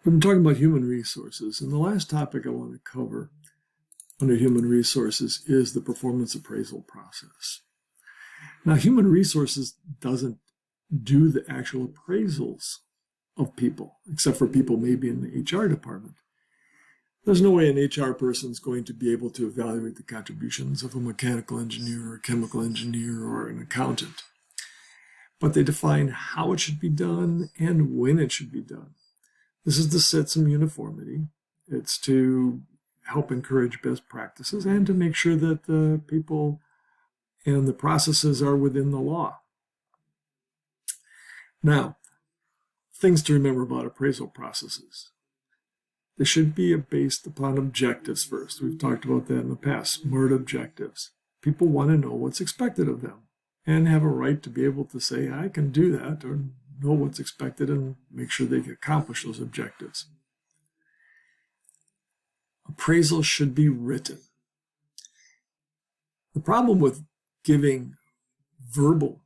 I'm talking about human resources, and the last topic I want to cover under human resources is the performance appraisal process. Now, human resources doesn't do the actual appraisals of people, except for people maybe in the HR department. There's no way an HR person is going to be able to evaluate the contributions of a mechanical engineer or a chemical engineer or an accountant. But they define how it should be done and when it should be done. This is to set some uniformity. It's to help encourage best practices and to make sure that the people and the processes are within the law. Now, things to remember about appraisal processes. They should be based upon objectives first. We've talked about that in the past, SMART objectives. People want to know what's expected of them and have a right to be able to say, I can do that, or know what's expected and make sure they can accomplish those objectives. Appraisals should be written. The problem with giving verbal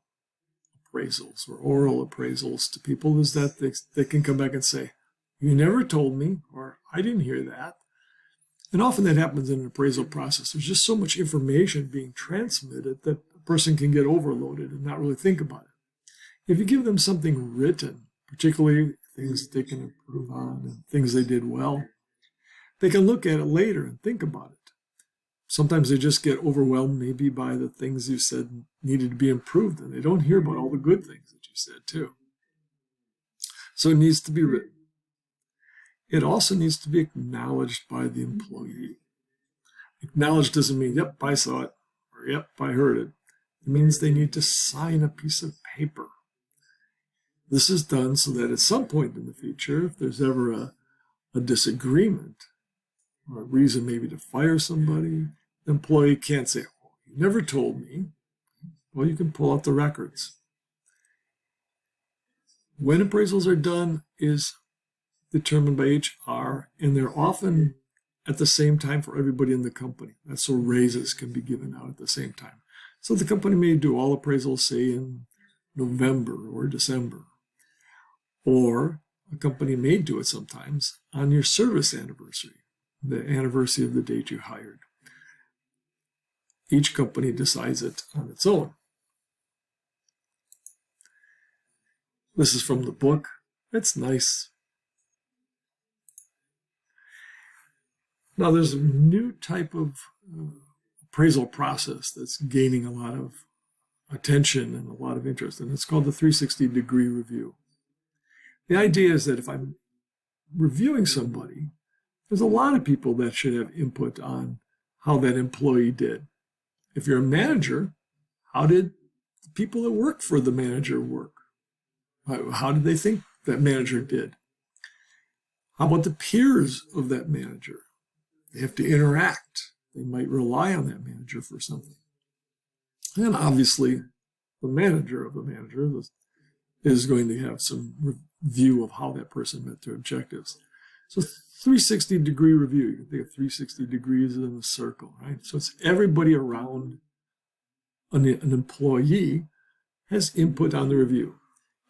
appraisals or oral appraisals to people is that they can come back and say, you never told me, or I didn't hear that. And often that happens in an appraisal process. There's just so much information being transmitted that a person can get overloaded and not really think about it. If you give them something written, particularly things they can improve on and things they did well, they can look at it later and think about it. Sometimes they just get overwhelmed maybe by the things you said needed to be improved, and they don't hear about all the good things that you said too. So it needs to be written. It also needs to be acknowledged by the employee. Acknowledged doesn't mean, yep, I saw it, or yep, I heard it. It means they need to sign a piece of paper. This is done so that at some point in the future, if there's ever a disagreement or a reason maybe to fire somebody, the employee can't say, oh, you never told me. Well, you can pull out the records. When appraisals are done is determined by HR, and they're often at the same time for everybody in the company. That's so raises can be given out at the same time. So the company may do all appraisals, say, in November or December. Or a company may do it sometimes on your service anniversary, the anniversary of the date you hired. Each company decides it on its own. This is from the book. It's nice. Now, there's a new type of appraisal process that's gaining a lot of attention and a lot of interest, and it's called the 360-degree review. The idea is that if I'm reviewing somebody, there's a lot of people that should have input on how that employee did. If you're a manager, how did the people that work for the manager work? How did they think that manager did? How about the peers of that manager? They have to interact. They might rely on that manager for something. And obviously, the manager of the manager is going to have some view of how that person met their objectives. So 360-degree review. You can think of 360 degrees in a circle, right? So it's everybody around an employee has input on the review.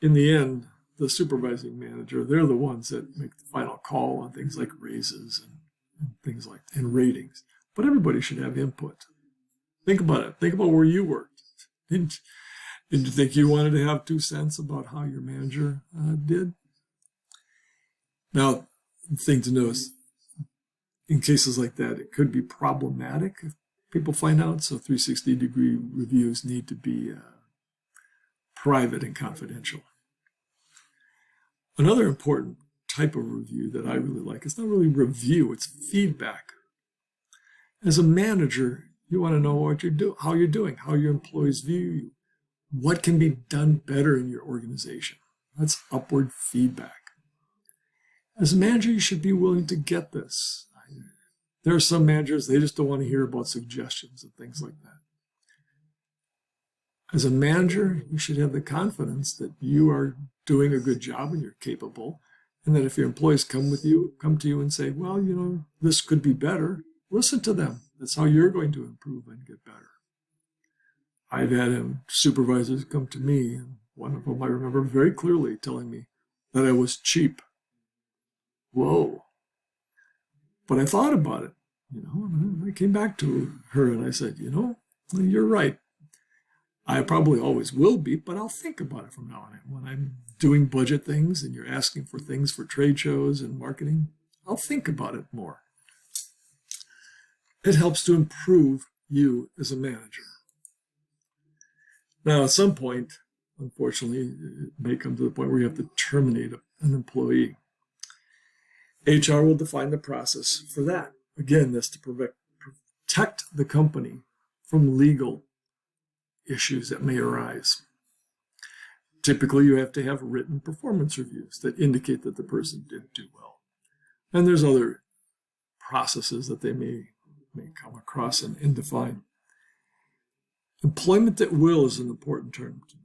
In the end, the supervising manager, they're the ones that make the final call on things like raises and things like that, and ratings. But everybody should have input. Think about it. Think about where you worked. Did you think you wanted to have 2 cents about how your manager did? Now, the thing to know is, in cases like that, it could be problematic if people find out. So 360-degree reviews need to be private and confidential. Another important type of review that I really like, it's not really review, it's feedback. As a manager, you want to know what how you're doing, how your employees view you, what can be done better in your organization. That's upward feedback. As a manager, you should be willing to get this. There are some managers, they just don't want to hear about suggestions and things like that. As a manager, you should have the confidence that you are doing a good job and you're capable, and that if your employees come to you and say, well, this could be better, listen to them. That's how you're going to improve and get better. I've had supervisors come to me, and one of them I remember very clearly telling me that I was cheap. Whoa. But I thought about it, and I came back to her and I said, you're right. I probably always will be, but I'll think about it from now on. When I'm doing budget things and you're asking for things for trade shows and marketing, I'll think about it more. It helps to improve you as a manager. Now, at some point, unfortunately, it may come to the point where you have to terminate an employee. HR will define the process for that. Again, that's to protect the company from legal issues that may arise. Typically, you have to have written performance reviews that indicate that the person did do well. And there's other processes that they may come across and define. Employment at will is an important term to know.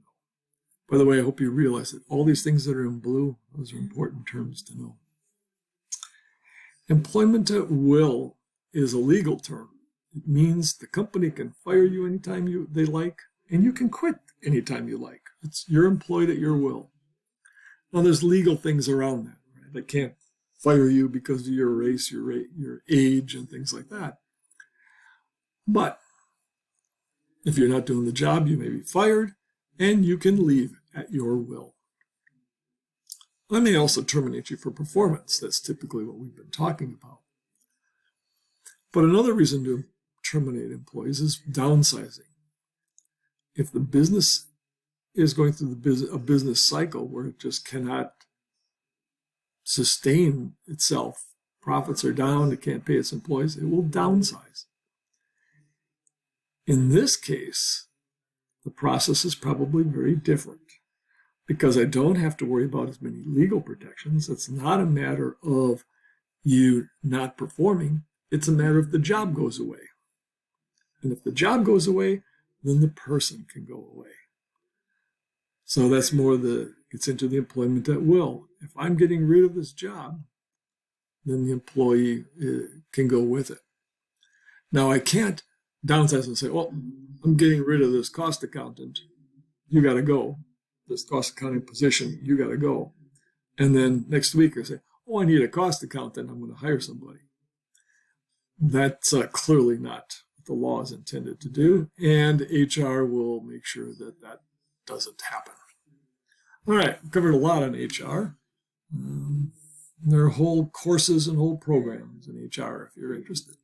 By the way, I hope you realize that all these things that are in blue, those are important terms to know. Employment at will is a legal term. It means the company can fire you anytime they like, and you can quit anytime you like. You're employed at your will. Now, there's legal things around that, right? They can't fire you because of your race, your age, and things like that. But if you're not doing the job, you may be fired, and you can leave at your will. I may also terminate you for performance. That's typically what we've been talking about. But another reason to terminate employees is downsizing. If the business is going through a business cycle where it just cannot sustain itself, profits are down, it can't pay its employees, it will downsize. In this case, the process is probably very different because I don't have to worry about as many legal protections. It's not a matter of you not performing. It's a matter of the job goes away. And if the job goes away, then the person can go away. So that's gets into the employment at will. If I'm getting rid of this job, then the employee can go with it. Now, I can't downsize and say, well, I'm getting rid of this cost accountant. You got to go. This cost accounting position, you got to go. And then next week I say, oh, I need a cost accountant. I'm going to hire somebody. That's clearly not what the law is intended to do. And HR will make sure that that doesn't happen. All right, covered a lot on HR. There are whole courses and whole programs in HR if you're interested.